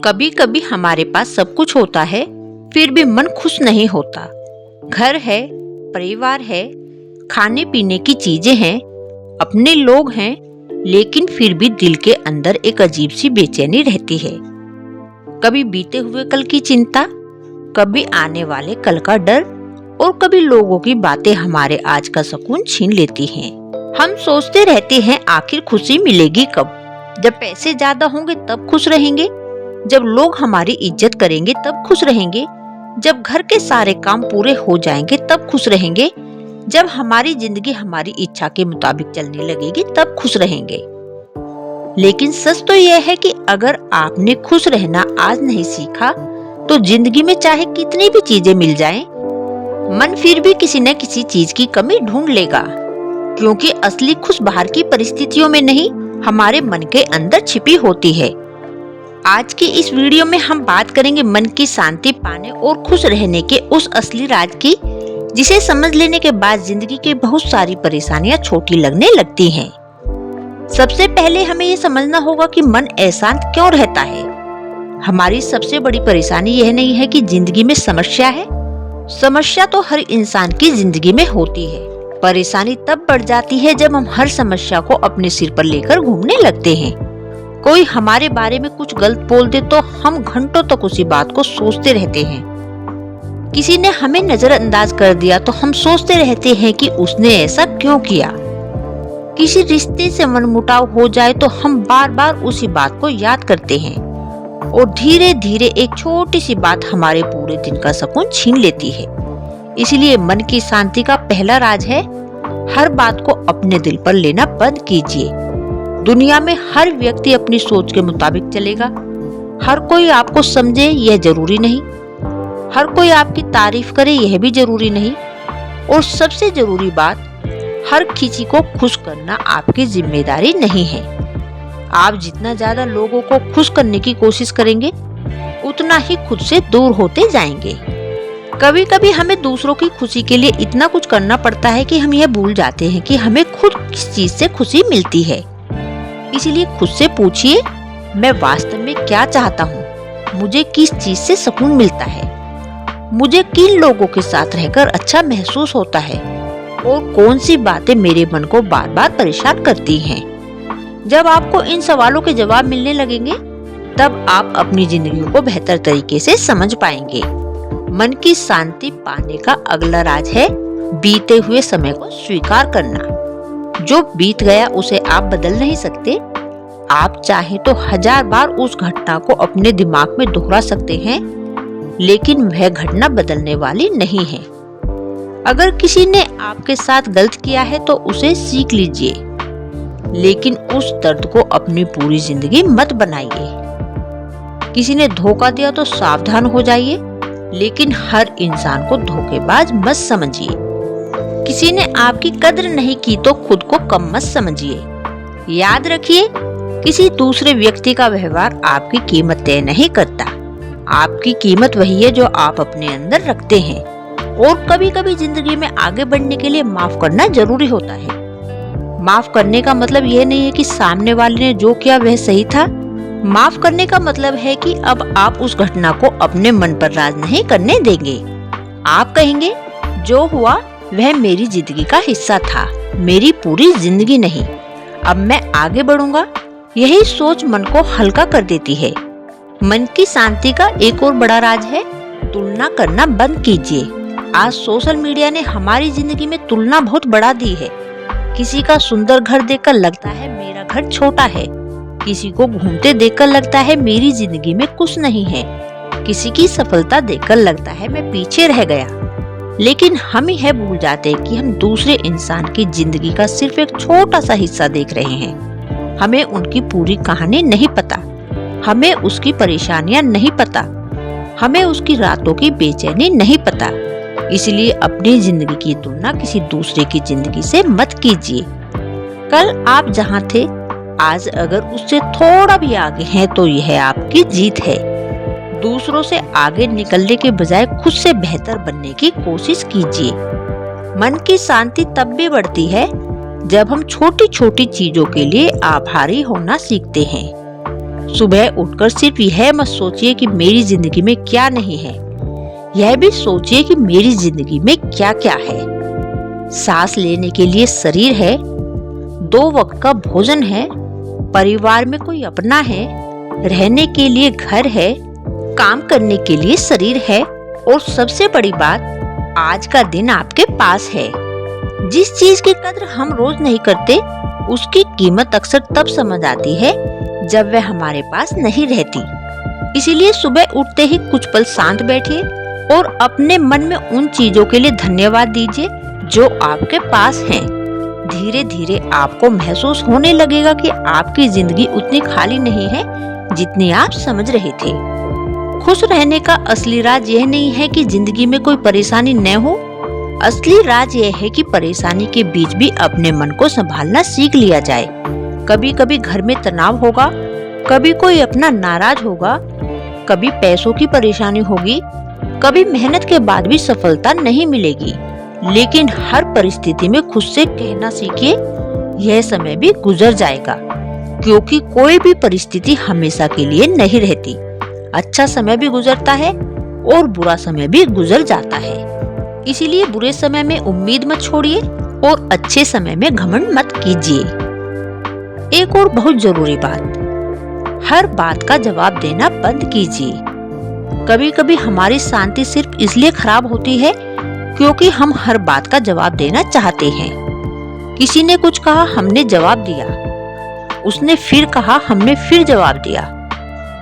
कभी कभी हमारे पास सब कुछ होता है, फिर भी मन खुश नहीं होता। घर है, परिवार है, खाने पीने की चीजें हैं, अपने लोग हैं, लेकिन फिर भी दिल के अंदर एक अजीब सी बेचैनी रहती है। कभी बीते हुए कल की चिंता, कभी आने वाले कल का डर और कभी लोगों की बातें हमारे आज का सुकून छीन लेती हैं। हम सोचते रहते हैं आखिर खुशी मिलेगी कब? जब पैसे ज्यादा होंगे तब खुश रहेंगे, जब लोग हमारी इज्जत करेंगे तब खुश रहेंगे, जब घर के सारे काम पूरे हो जाएंगे तब खुश रहेंगे, जब हमारी जिंदगी हमारी इच्छा के मुताबिक चलने लगेगी तब खुश रहेंगे। लेकिन सच तो यह है कि अगर आपने खुश रहना आज नहीं सीखा तो जिंदगी में चाहे कितनी भी चीजें मिल जाएं, मन फिर भी किसी न किसी चीज की कमी ढूंढ लेगा, क्योंकि असली खुश बाहर की परिस्थितियों में नहीं, हमारे मन के अंदर छिपी होती है। आज की इस वीडियो में हम बात करेंगे मन की शांति पाने और खुश रहने के उस असली राज की, जिसे समझ लेने के बाद जिंदगी की बहुत सारी परेशानियां छोटी लगने लगती हैं। सबसे पहले हमें ये समझना होगा कि मन अशांत क्यों रहता है। हमारी सबसे बड़ी परेशानी यह नहीं है कि जिंदगी में समस्या है। समस्या तो हर इंसान की जिंदगी में होती है। परेशानी तब बढ़ जाती है जब हम हर समस्या को अपने सिर पर लेकर घूमने लगते हैं। कोई हमारे बारे में कुछ गलत बोल दे तो हम घंटों तक उसी बात को सोचते रहते हैं। किसी ने हमें नजरअंदाज कर दिया तो हम सोचते रहते हैं कि उसने ऐसा क्यों किया। किसी रिश्ते से मनमुटाव हो जाए तो हम बार बार उसी बात को याद करते हैं और धीरे धीरे एक छोटी सी बात हमारे पूरे दिन का सुकून छीन लेती है। इसलिए मन की शांति का पहला राज है, हर बात को अपने दिल पर लेना बंद कीजिए। दुनिया में हर व्यक्ति अपनी सोच के मुताबिक चलेगा। हर कोई आपको समझे यह जरूरी नहीं, हर कोई आपकी तारीफ करे यह भी जरूरी नहीं, और सबसे जरूरी बात, हर किसी को खुश करना आपकी जिम्मेदारी नहीं है। आप जितना ज्यादा लोगों को खुश करने की कोशिश करेंगे, उतना ही खुद से दूर होते जाएंगे। कभी कभी हमें दूसरों की खुशी के लिए इतना कुछ करना पड़ता है कि हम यह भूल जाते हैं कि हमें खुद किस चीज से खुशी मिलती है। इसलिए खुद से पूछिए, मैं वास्तव में क्या चाहता हूँ? मुझे किस चीज से सुकून मिलता है? मुझे किन लोगों के साथ रहकर अच्छा महसूस होता है? और कौन सी बातें मेरे मन को बार बार परेशान करती हैं? जब आपको इन सवालों के जवाब मिलने लगेंगे, तब आप अपनी जिंदगी को बेहतर तरीके से समझ पाएंगे। मन की शांति पाने का अगला राज है बीते हुए समय को स्वीकार करना। जो बीत गया उसे आप बदल नहीं सकते। आप चाहे तो 1000 बार उस घटना को अपने दिमाग में दोहरा सकते हैं, लेकिन वह घटना बदलने वाली नहीं है। अगर किसी ने आपके साथ गलत किया है तो उसे सीख लीजिए, लेकिन उस दर्द को अपनी पूरी जिंदगी मत बनाइए। किसी ने धोखा दिया तो सावधान हो जाइए, लेकिन हर इंसान को धोखेबाज मत समझिए। किसी ने आपकी कद्र नहीं की तो खुद को कम मत समझिए। याद रखिए, किसी दूसरे व्यक्ति का व्यवहार आपकी कीमत तय नहीं करता। आपकी कीमत वही है जो आप अपने अंदर रखते हैं। और कभी कभी जिंदगी में आगे बढ़ने के लिए माफ करना जरूरी होता है। माफ करने का मतलब यह नहीं है कि सामने वाले ने जो किया वह सही था। माफ करने का मतलब है कि अब आप उस घटना को अपने मन पर राज नहीं करने देंगे। आप कहेंगे, जो हुआ वह मेरी जिंदगी का हिस्सा था, मेरी पूरी जिंदगी नहीं। अब मैं आगे बढ़ूंगा। यही सोच मन को हल्का कर देती है। मन की शांति का एक और बड़ा राज है, तुलना करना बंद कीजिए। आज सोशल मीडिया ने हमारी जिंदगी में तुलना बहुत बढ़ा दी है। किसी का सुंदर घर देखकर लगता है मेरा घर छोटा है। किसी को घूमते देखकर लगता है मेरी जिंदगी में कुछ नहीं है। किसी की सफलता देखकर लगता है मैं पीछे रह गया। लेकिन हम यह भूल जाते हैं कि हम दूसरे इंसान की जिंदगी का सिर्फ एक छोटा सा हिस्सा देख रहे हैं। हमें उनकी पूरी कहानी नहीं पता, हमें उसकी परेशानियां नहीं पता, हमें उसकी रातों की बेचैनी नहीं पता। इसलिए अपनी जिंदगी की तुलना किसी दूसरे की जिंदगी से मत कीजिए। कल आप जहां थे, आज अगर उससे थोड़ा भी आगे हैं तो यह आपकी जीत है। दूसरों से आगे निकलने के बजाय खुद से बेहतर बनने की कोशिश कीजिए। मन की शांति तब भी बढ़ती है जब हम छोटी छोटी चीजों के लिए आभारी होना सीखते हैं। सुबह उठकर सिर्फ यह मत सोचिए कि मेरी जिंदगी में क्या नहीं है, यह भी सोचिए कि मेरी जिंदगी में क्या क्या है। सांस लेने के लिए शरीर है, 2 वक्त का भोजन है, परिवार में कोई अपना है, रहने के लिए घर है, काम करने के लिए शरीर है और सबसे बड़ी बात, आज का दिन आपके पास है। जिस चीज की कद्र हम रोज नहीं करते, उसकी कीमत अक्सर तब समझ आती है जब वह हमारे पास नहीं रहती। इसीलिए सुबह उठते ही कुछ पल शांत बैठिए और अपने मन में उन चीजों के लिए धन्यवाद दीजिए जो आपके पास हैं। धीरे धीरे आपको महसूस होने लगेगा कि आपकी जिंदगी उतनी खाली नहीं है जितनी आप समझ रहे थे। खुश रहने का असली राज यह नहीं है कि जिंदगी में कोई परेशानी न हो, असली राज यह है कि परेशानी के बीच भी अपने मन को संभालना सीख लिया जाए। कभी कभी घर में तनाव होगा, कभी कोई अपना नाराज होगा, कभी पैसों की परेशानी होगी, कभी मेहनत के बाद भी सफलता नहीं मिलेगी, लेकिन हर परिस्थिति में खुद से कहना सीखिए, यह समय भी गुजर जाएगा, क्योंकि कोई भी परिस्थिति हमेशा के लिए नहीं रहती। अच्छा समय भी गुजरता है और बुरा समय भी गुजर जाता है। इसीलिए बुरे समय में उम्मीद मत छोड़िए और अच्छे समय में घमंड मत कीजिए। एक और बहुत जरूरी बात, हर बात का जवाब देना बंद कीजिए। कभी कभी हमारी शांति सिर्फ इसलिए खराब होती है क्योंकि हम हर बात का जवाब देना चाहते हैं। किसी ने कुछ कहा, हमने जवाब दिया, उसने फिर कहा, हमने फिर जवाब दिया,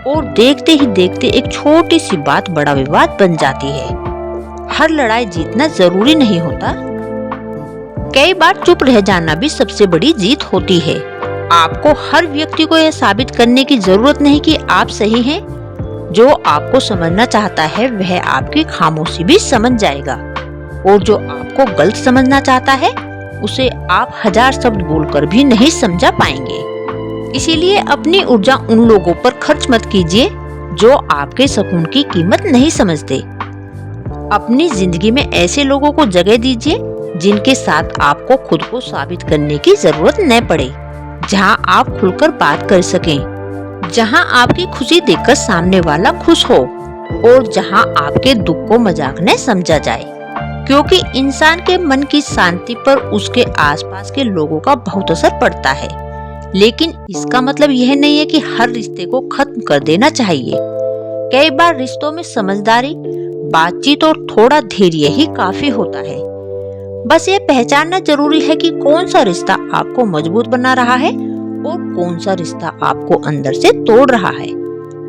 और देखते ही देखते एक छोटी सी बात बड़ा विवाद बन जाती है। हर लड़ाई जीतना जरूरी नहीं होता, कई बार चुप रह जाना भी सबसे बड़ी जीत होती है। आपको हर व्यक्ति को यह साबित करने की जरूरत नहीं कि आप सही हैं। जो आपको समझना चाहता है वह आपकी खामोशी भी समझ जाएगा, और जो आपको गलत समझना चाहता है उसे आप 1000 शब्द बोलकर भी नहीं समझा पाएंगे। इसीलिए अपनी ऊर्जा उन लोगों पर खर्च मत कीजिए जो आपके सुकून की कीमत नहीं समझते। अपनी जिंदगी में ऐसे लोगों को जगह दीजिए जिनके साथ आपको खुद को साबित करने की जरूरत न पड़े, जहां आप खुलकर बात कर सकें, जहां आपकी खुशी देखकर सामने वाला खुश हो और जहां आपके दुख को मजाक न समझा जाए, क्योंकि इंसान के मन की शांति पर उसके आसपास के लोगों का बहुत असर पड़ता है। लेकिन इसका मतलब यह नहीं है कि हर रिश्ते को खत्म कर देना चाहिए। कई बार रिश्तों में समझदारी, बातचीत और थोड़ा धैर्य ही काफी होता है। बस ये पहचानना जरूरी है कि कौन सा रिश्ता आपको मजबूत बना रहा है और कौन सा रिश्ता आपको अंदर से तोड़ रहा है।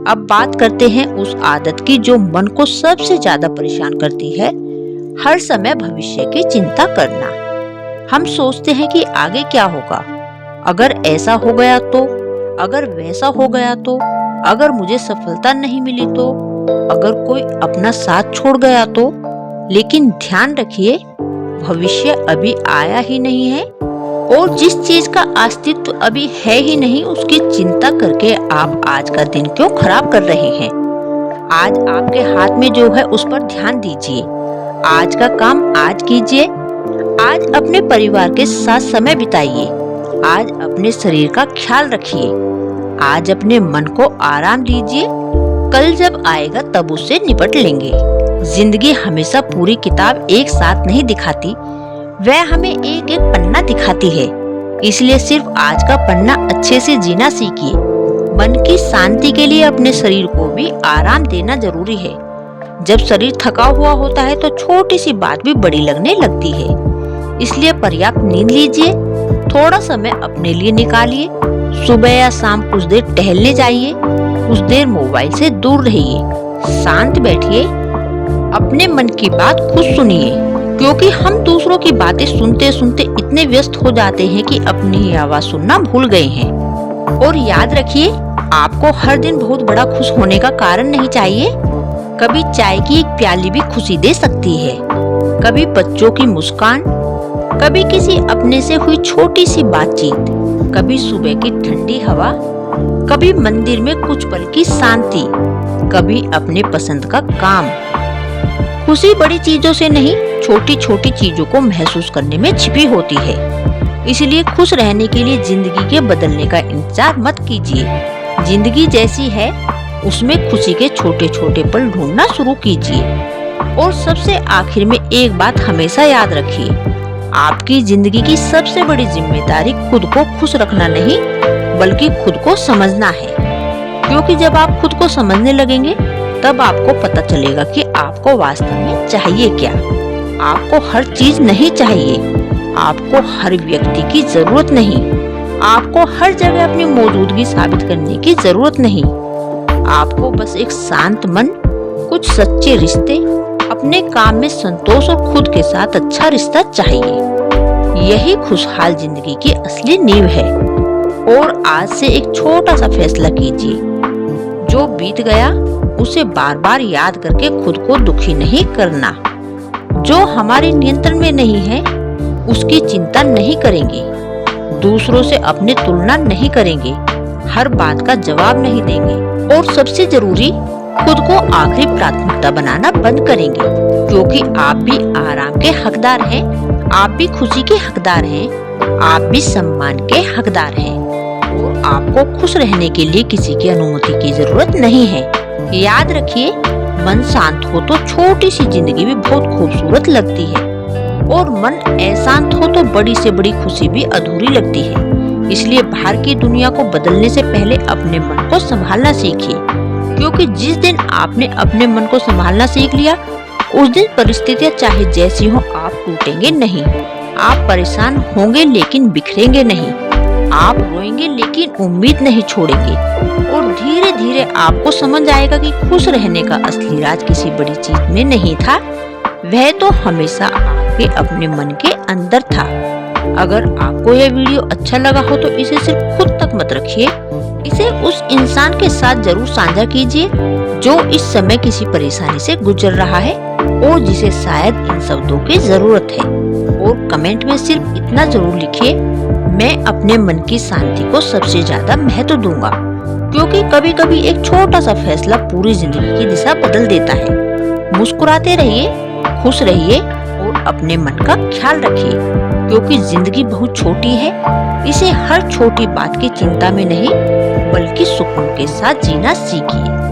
अब बात करते हैं उस आदत की जो मन को सबसे ज्यादा परेशान करती है, हर समय भविष्य की चिंता करना। हम सोचते हैं कि आगे क्या होगा, अगर ऐसा हो गया तो, अगर वैसा हो गया तो, अगर मुझे सफलता नहीं मिली तो, अगर कोई अपना साथ छोड़ गया तो। लेकिन ध्यान रखिए, भविष्य अभी आया ही नहीं है, और जिस चीज का अस्तित्व अभी है ही नहीं उसकी चिंता करके आप आज का दिन क्यों खराब कर रहे हैं। आज आपके हाथ में जो है उस पर ध्यान दीजिए। आज का काम आज कीजिए। आज अपने परिवार के साथ समय बिताइए। आज अपने शरीर का ख्याल रखिए। आज अपने मन को आराम दीजिए। कल जब आएगा तब उससे निपट लेंगे। जिंदगी हमेशा पूरी किताब एक साथ नहीं दिखाती, वह हमें एक एक पन्ना दिखाती है। इसलिए सिर्फ आज का पन्ना अच्छे से जीना सीखिए। मन की शांति के लिए अपने शरीर को भी आराम देना जरूरी है। जब शरीर थका हुआ होता है तो छोटी सी बात भी बड़ी लगने लगती है। इसलिए पर्याप्त नींद लीजिए। थोड़ा समय अपने लिए निकालिए। सुबह या शाम कुछ देर टहलने जाइए। कुछ देर मोबाइल से दूर रहिए। शांत बैठिए। अपने मन की बात खुद सुनिए, क्योंकि हम दूसरों की बातें सुनते सुनते इतने व्यस्त हो जाते हैं कि अपनी ही आवाज सुनना भूल गए हैं। और याद रखिए, आपको हर दिन बहुत बड़ा खुश होने का कारण नहीं चाहिए। कभी चाय की एक प्याली भी खुशी दे सकती है, कभी बच्चों की मुस्कान, कभी किसी अपने से हुई छोटी सी बातचीत, कभी सुबह की ठंडी हवा, कभी मंदिर में कुछ पल की शांति, कभी अपने पसंद का काम। खुशी बड़ी चीजों से नहीं, छोटी छोटी चीजों को महसूस करने में छिपी होती है। इसलिए खुश रहने के लिए जिंदगी के बदलने का इंतजार मत कीजिए। जिंदगी जैसी है उसमें खुशी के छोटे छोटे पल ढूंढना शुरू कीजिए। और सबसे आखिर में एक बात हमेशा याद रखिए, आपकी जिंदगी की सबसे बड़ी जिम्मेदारी खुद को खुश रखना नहीं बल्कि खुद को समझना है। क्योंकि जब आप खुद को समझने लगेंगे तब आपको पता चलेगा कि आपको वास्तव में चाहिए क्या। आपको हर चीज नहीं चाहिए, आपको हर व्यक्ति की जरूरत नहीं, आपको हर जगह अपनी मौजूदगी साबित करने की जरूरत नहीं। आपको बस एक शांत मन, कुछ सच्चे रिश्ते, अपने काम में संतोष और खुद के साथ अच्छा रिश्ता चाहिए। यही खुशहाल जिंदगी की असली नींव है। और आज से एक छोटा सा फैसला कीजिए, जो बीत गया उसे बार बार याद करके खुद को दुखी नहीं करना। जो हमारे नियंत्रण में नहीं है उसकी चिंता नहीं करेंगे, दूसरों से अपनी तुलना नहीं करेंगे, हर बात का जवाब नहीं देंगे और सबसे जरूरी खुद को आखिरी प्राथमिकता बनाना बंद करेंगे। क्योंकि आप भी आराम के हकदार हैं, आप भी खुशी के हकदार हैं, आप भी सम्मान के हकदार हैं और आपको खुश रहने के लिए किसी की अनुमति की जरूरत नहीं है। याद रखिए, मन शांत हो तो छोटी सी जिंदगी भी बहुत खूबसूरत लगती है और मन अशांत हो तो बड़ी से बड़ी खुशी भी अधूरी लगती है। इसलिए बाहर की दुनिया को बदलने से पहले अपने मन को संभालना सीखिए। क्योंकि जिस दिन आपने अपने मन को संभालना सीख लिया उस दिन परिस्थितियां चाहे जैसी हो आप टूटेंगे नहीं। आप परेशान होंगे लेकिन बिखरेंगे नहीं, आप रोएंगे लेकिन उम्मीद नहीं छोड़ेंगे और धीरे धीरे आपको समझ आएगा कि खुश रहने का असली राज किसी बड़ी चीज में नहीं था, वह तो हमेशा आपके अपने मन के अंदर था। अगर आपको यह वीडियो अच्छा लगा हो तो इसे सिर्फ खुद तक मत रखिए, इसे उस इंसान के साथ जरूर साझा कीजिए जो इस समय किसी परेशानी से गुजर रहा है और जिसे शायद इन शब्दों की जरूरत है। और कमेंट में सिर्फ इतना जरूर लिखिए, मैं अपने मन की शांति को सबसे ज्यादा महत्व दूंगा। क्योंकि कभी कभी एक छोटा सा फैसला पूरी जिंदगी की दिशा बदल देता है। मुस्कुराते रहिए, खुश रहिए और अपने मन का ख्याल रखिए। क्योंकि जिंदगी बहुत छोटी है, इसे हर छोटी बात की चिंता में नहीं बल्कि सुकून के साथ जीना सीखिए।